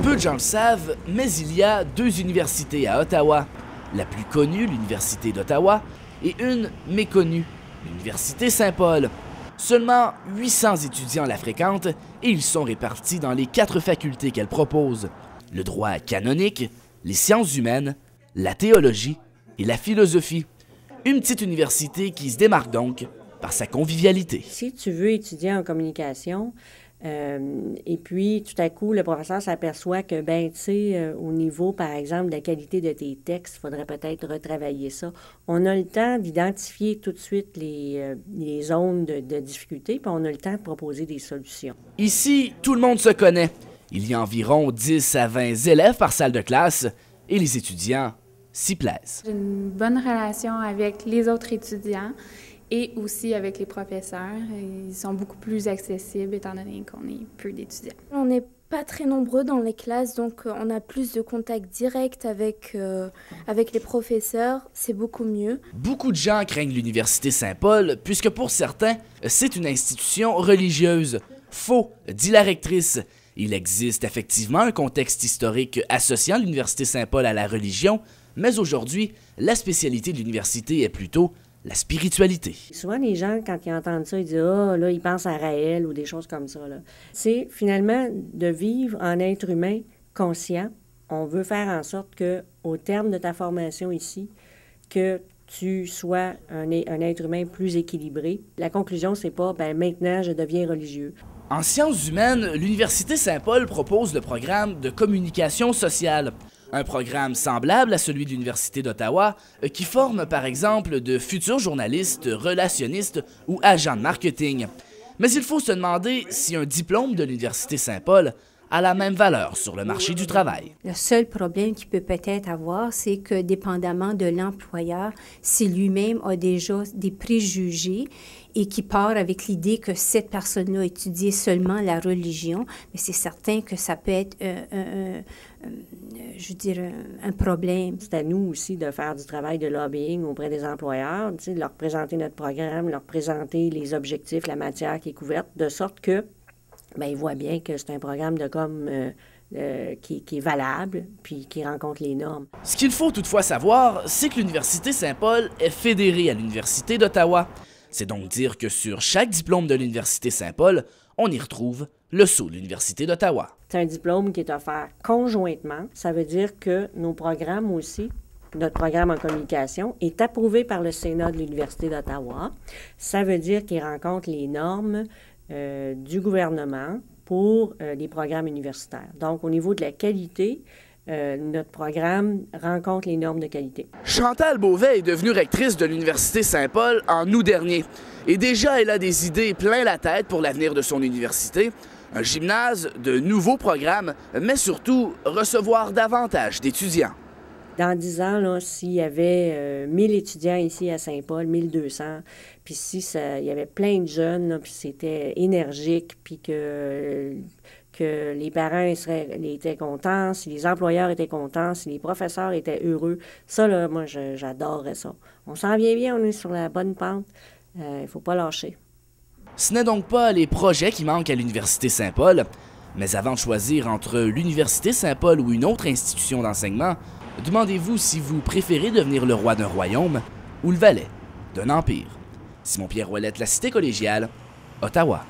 Peu de gens le savent, mais il y a deux universités à Ottawa. La plus connue, l'Université d'Ottawa, et une méconnue, l'Université Saint-Paul. Seulement 800 étudiants la fréquentent et ils sont répartis dans les 4 facultés qu'elle propose. Le droit canonique, les sciences humaines, la théologie et la philosophie. Une petite université qui se démarque donc par sa convivialité. Si tu veux étudier en communication, et puis tout à coup, le professeur s'aperçoit que, au niveau, par exemple, de la qualité de tes textes, il faudrait peut-être retravailler ça. On a le temps d'identifier tout de suite les zones de difficulté, puis on a le temps de proposer des solutions. Ici, tout le monde se connaît. Il y a environ 10 à 20 élèves par salle de classe et les étudiants s'y plaisent. J'ai une bonne relation avec les autres étudiants et aussi avec les professeurs. Ils sont beaucoup plus accessibles étant donné qu'on est peu d'étudiants. On n'est pas très nombreux dans les classes, donc on a plus de contact direct avec les professeurs. C'est beaucoup mieux. Beaucoup de gens craignent l'Université Saint-Paul puisque pour certains, c'est une institution religieuse. Faux, dit la rectrice. Il existe effectivement un contexte historique associant l'Université Saint-Paul à la religion, mais aujourd'hui, la spécialité de l'université est plutôt la spiritualité. Souvent, les gens, quand ils entendent ça, ils disent « Ah, là, ils pensent à Raël » ou des choses comme ça. C'est finalement de vivre en être humain conscient. On veut faire en sorte qu'au terme de ta formation ici, que tu sois un être humain plus équilibré. La conclusion, c'est pas « maintenant, je deviens religieux ». En sciences humaines, l'Université Saint-Paul propose le programme de communication sociale. Un programme semblable à celui de l'Université d'Ottawa qui forme par exemple de futurs journalistes, relationnistes ou agents de marketing. Mais il faut se demander si un diplôme de l'Université Saint-Paul a la même valeur sur le marché du travail. Le seul problème qu'il peut peut-être avoir, c'est que dépendamment de l'employeur, si lui-même a déjà des préjugés et qui part avec l'idée que cette personne-là a étudié seulement la religion, mais c'est certain que ça peut être un problème. C'est à nous aussi de faire du travail de lobbying auprès des employeurs, de leur présenter notre programme, leur présenter les objectifs, la matière qui est couverte, de sorte que ils voient bien que c'est un programme de com qui est valable puis qui rencontre les normes. Ce qu'il faut toutefois savoir, c'est que l'Université Saint-Paul est fédérée à l'Université d'Ottawa. C'est donc dire que sur chaque diplôme de l'Université Saint-Paul, on y retrouve le sceau de l'Université d'Ottawa. C'est un diplôme qui est offert conjointement. Ça veut dire que nos programmes aussi, notre programme en communication, est approuvé par le Sénat de l'Université d'Ottawa. Ça veut dire qu'il rencontre les normes du gouvernement pour les programmes universitaires. Donc, au niveau de la qualité, notre programme rencontre les normes de qualité. Chantal Beauvais est devenue rectrice de l'Université Saint-Paul en août dernier. Et déjà, elle a des idées plein la tête pour l'avenir de son université. Un gymnase, de nouveaux programmes, mais surtout recevoir davantage d'étudiants. Dans 10 ans, s'il y avait 1000 étudiants ici à Saint-Paul, 1200, puis si il y avait plein de jeunes, puis c'était énergique, puis que les parents étaient contents, si les employeurs étaient contents, si les professeurs étaient heureux, ça, là, moi, j'adorerais ça. On s'en vient bien, on est sur la bonne pente, il ne faut pas lâcher. Ce n'est donc pas les projets qui manquent à l'Université Saint-Paul, mais avant de choisir entre l'Université Saint-Paul ou une autre institution d'enseignement, demandez-vous si vous préférez devenir le roi d'un royaume ou le valet d'un empire. Simon-Pierre Ouellette, La Cité collégiale, Ottawa.